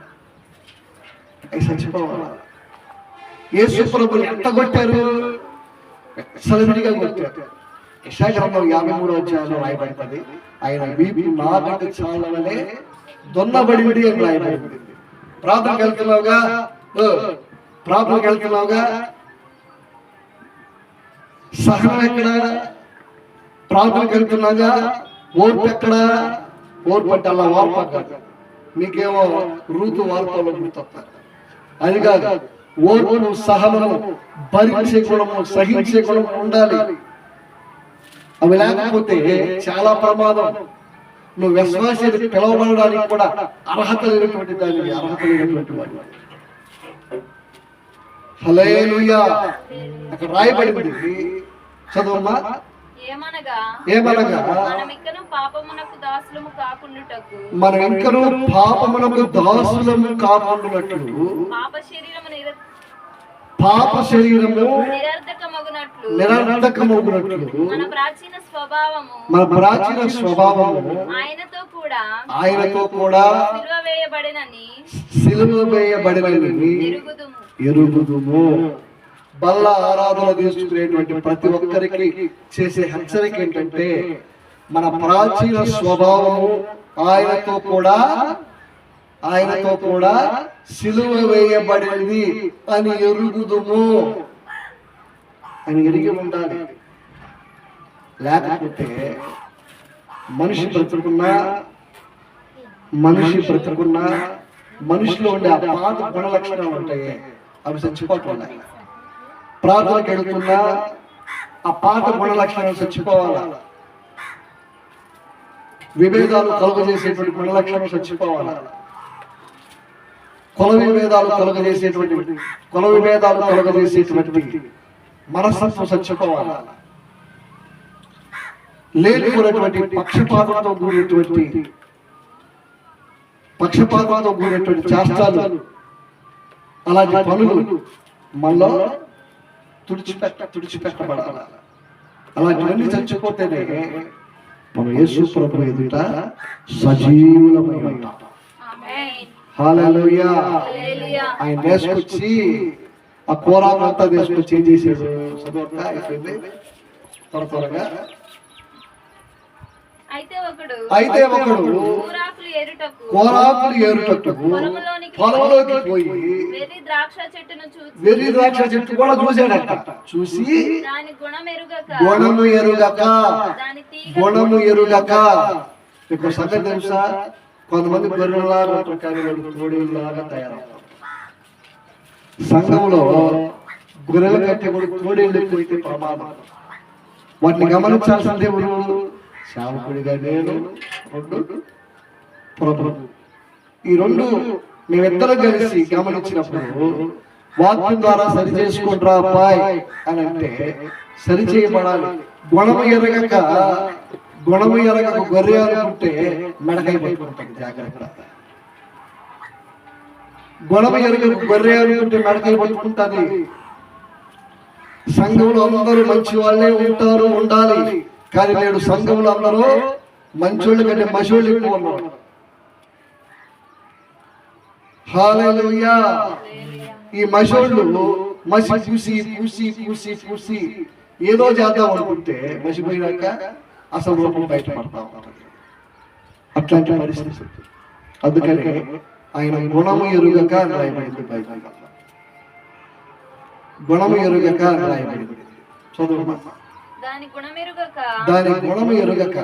యేసు ప్రభువుని ఎంత కొట్టారు? సెలబ్రిటీగా కొట్టారు. యెషయా గ్రంథం 53వ అధ్యాయంలో రాయబడింది, ఆయన వీపు నాగటి చాలవలే దొన్నబడింది అని రాయబడింది. ప్రార్థనకి వెళ్తున్నావుగా, ప్రార్థనకి వెళ్తున్నావుగా, సహనం ఎక్కడ? ప్రార్థనకి వెళ్తున్నాగా, ఓర్పు ఎక్కడ? ఓర్పు అంటే అలా వార్పడ్డాడు. మీకేమో ఋతు వార్తలో గుర్తొస్తారు. అది కాదు, ఓర్పు, సహనము, భరించే గుణము, సహించే గుణము ఉండాలి. అవి లేకపోతే చాలా ప్రమాదం. నువ్వు విశ్వాసి పిలవబడడానికి కూడా అర్హత లేనటువంటి దానికి అర్హత లేనటువంటి వాడు. హల్లెలూయా. అక్కడ రాయబడింది, చదువమ్మా. ఏమనగా మనం ఇంకను పాపమునకు దాసులము కాకుండునట్లు పాప శరీరము నిరర్ధకమగునట్లు మన ప్రాచీన స్వభావము ఆయనతో కూడా సిలువ వేయబడినని ఎరుగుదుము. బల్ల ఆరాధన తీసుకునేటువంటి ప్రతి ఒక్కరికి చేసే హెచ్చరిక ఏంటంటే, మన ప్రాచీన స్వభావము ఆయనతో కూడా సిలువ వేయబడింది అని ఎరుగుదుము అని ఎరిగి ఉండాలి. లేకపోతే మనిషి బ్రతుకున్నా మనిషిలో ఉండే ఆ పాత గుణ లక్షణాలు ఉంటాయి, అవి చచ్చిపోతుంది. ప్రార్థనకి వెళుతున్నా ఆ పాత గుణ లక్షణాలు చచ్చిపోవాలా. విభేదాలు కలుగజేసేటువంటి గుణ లక్షణాలు చచ్చిపోవాలా. కుల విభేదాలు కలుగజేసేటువంటి మనస్తత్వం చచ్చిపోవాలా. లేనిపోయినటువంటి పక్షపాతంతో కూడినటువంటి చేష్టాలు, అలాంటి పనులు మనలో తుడిచిపెట్టబడాలి. అలాంటివన్నీ చచ్చిపోతేనే మనం యేసు ప్రభు ఎదుట సజీవులమై ఉంటాం. హల్లెలూయా. ఆయన తీసుకొచ్చి ఆ కోరానంతా తీసుకొచ్చి ఏం చేశాడు? అయిపోయింది త్వరగా. అయితే ఒకడు కోరాకులు ఏరుటకు పొలంలోకి పోయి వెర్రి ద్రాక్ష చెట్టు కూడా చూశాడట. చూసి గుణము ఎరుగక. ఇప్పుడు సంగతి తెలుసా? కొంతమంది గొర్రెలాగా తోడేళ్ళలాగా తయారవుతారు. సంఘంలో గొర్రెల కంటే కూడా తోడేళ్ళు ఎక్కువైతే ప్రమాదం. వాటిని గమనించాల్సిందే ఎవరు? సేవకుడిగా నేను, ప్రభు. ఈ రెండు మేమిద్దరం కలిసి గమనించినప్పుడు వాక్యం ద్వారా సరి చేసుకుంటారా అబ్బాయి అని అంటే సరి చేయబడాలి. గుణము ఎరగక గొర్రె అనుకుంటే మెడకై పట్టుకుంటుంది. జాగ్రత్త. గుణము ఎరగక గొర్రె అనుకుంటే మెడకై పట్టుకుంటుంది. సంఘంలో అందరూ మంచి వాళ్ళే ఉండాలి. కానీ నేడు సంఘంలో అందరూ మంచోళ్ళ కంటే మసోళ్ళు ఎక్కువ ఉన్నారు. హల్లెలూయా. ఈ మసోళ్ళు పూసి ఏదో చేద్దాం అనుకుంటే మసిపోయినాక అసలు రూపం బయటపడతా ఉంటుంది. అట్లాంటి పరిస్థితి. అందుకని ఆయన గుణము ఎరుగక రాయబడింది బైబిల్. గుణము ఎరుగక రాయబడింది. చదువు. దాని గుణము ఎరుగక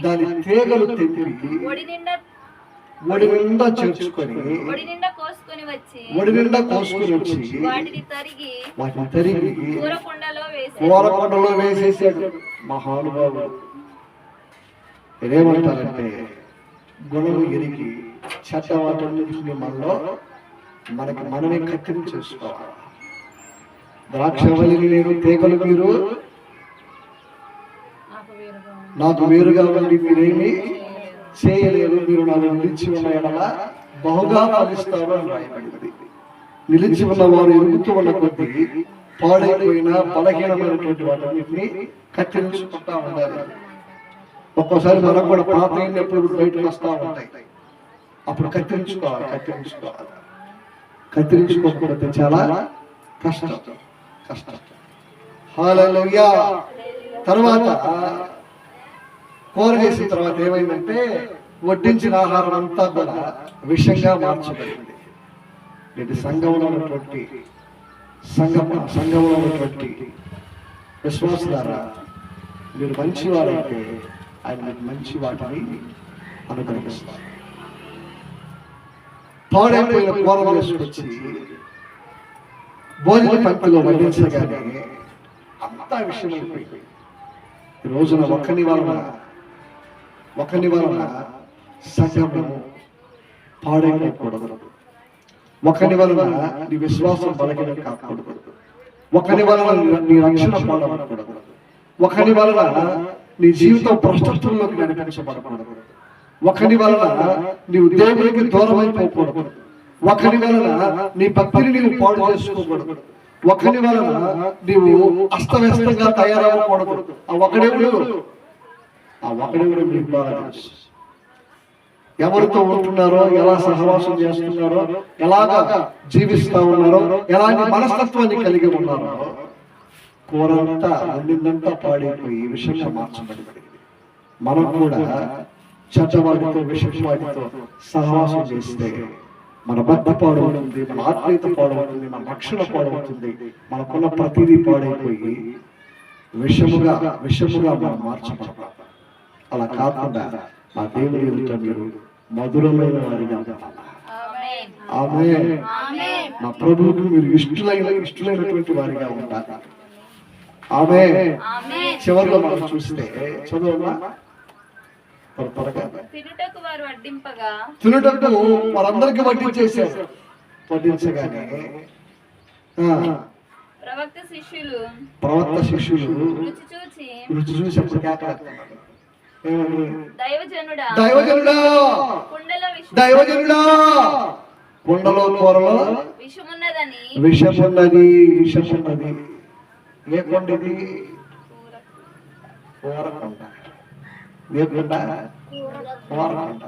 దాని తీగలు తెంపి ఒడి నిండా చేర్చుకొని ఒడి నిండా కోసుకొని వచ్చి వాటిని తరిగి కూరకుండలో వేసేసాడు. మహానుభావుడు. ఏమంటారంటే, గుణము ఎరిగి చెడ్డ వాటిని మనమే కత్తిని చేసుకోవాలి. ద్రాక్షవల్లిని నేను, తీగలు మీరు, నాకు వేరుగా ఉండి మీరేమి చేయలేరు. మీరు నన్ను నిలిచి ఉన్న ఎడల బహుగా ఫలిస్తారు అని రాయబడింది. నిలిచి ఉన్న వారు ఎరుగుతూ ఉన్న కొద్దీ పాడైపోయిన బలహీనమైనటువంటి వాటిని కత్తిరించుకుంటా ఉండాలి. ఒక్కోసారి మనకు కూడా పాత అయినప్పుడు బయటకు వస్తూ ఉంటాయి. అప్పుడు కత్తిరించుకోకపోతే చాలా కష్టం. హల్లెలూయా. తర్వాత కూర చేసిన తర్వాత ఏమైందంటే వడ్డించిన ఆహారం అంతా కూడా విషంగా మార్చబడింది. ఇది సంఘంలో ఉన్నటువంటి విశ్వాసులారా, మీరు మంచివారైతే ఆయన మీకు మంచి వాటిని అనుగ్రహిస్తారు. పాడైపోయిన కూరలు వేసుకొచ్చి భోజన పంక్తిలో వడ్డించగానే అంతా విషయం అయిపోయింది. ఈ రోజున ఒకని వలన సంఘము పాడైపోకూడదు. ఒకని వలన నీ విశ్వాసం బలహీనం కాకూడదు. ఒకని వలన నీ రక్షణ పాడకూడదు. ఒకని వలన నీ జీవితం భ్రష్టత్వంలోకి నడిపించబడకూడదు. ఒకని వలన నీవు దేవునికి దూరం అయిపోకూడదు. ఒకని వలన నీ భక్తిని నీవు పాడు చేసుకోకూడదు. ఒకని వలన నీవు అస్తవ్యస్తంగా తయారవ్వకూడదు. ఆ ఒకడెవడు మీకు బాగా తెలుసు. ఎవరితో ఉంటున్నారో, ఎలా సహవాసం చేస్తున్నారో, ఎలాగా జీవిస్తా ఉన్నారో, ఎలాంటి మనస్తత్వాన్ని కలిగి ఉన్నారో, కూరంతా వండిందంతా పాడైపోయి ఈ విషయంగా మార్చబడింది. మనం కూడా చెడ్డవాడితో విషవాడితో సహవాసం చేస్తే మన భక్తి పాడవుతుంది, మన ఆత్మీయత పాడవుతుంది, మన రక్షణ పాడవుతుంది. మనకున్న ప్రతిదీ పాడైపోయి విషముగా మనం మార్చబడతాం. అలా కాకుండా ఆ దేవుని ఎదుట మీరు మధురమైన వారిగా ఉండాలి. ఆమేన్. నా ప్రభువుకు మీరు ఇష్టమైనటువంటి వారిగా ఉండాలి. ఆమేన్. చివరిలో మనం చూస్తే చదువు తినుటకు వారు వడ్డింపగా, తినుటకు వారందరికీ వడ్డించేశారు. వడ్డించగానే ప్రవక్త శిష్యులు రుచి చూసి అప్పుడు కేకలేస్తున్నారు. దైవజనుడా, దైవజనుడా, కుండలో కూరలో విషమున్నదని విషమున్నది. ఏ కొండ ఇది? కూరకొండ. ఏ కొండ? కూరకొండ.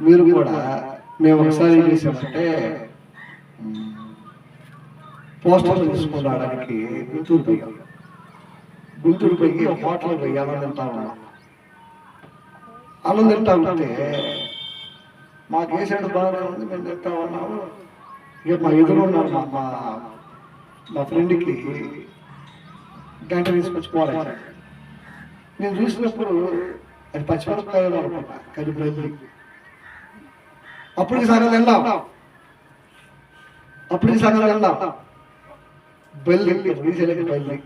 మీరు కూడా మేము ఒకసారి ఏం చేసామంటే పోస్టర్ తీసుకోవడానికి గుంటూరు పోయి ఒక హోటల్ పోయి అన్నం తింటా ఉంటే మాకు వేసాడు బాగా ఉంది, మేము తింటా ఉన్నాము. ఇక మా ఎదురున్నారు మా ఫ్రెండ్కి గంట తీసుకొచ్చి పోరాడు. నేను చూసినప్పుడు అది పచ్చిమిరపకాయలు అనుకుంటా, కలిపి అప్పటికి సగం తిన్నాం. బల్లి రీసెంట్ బల్లి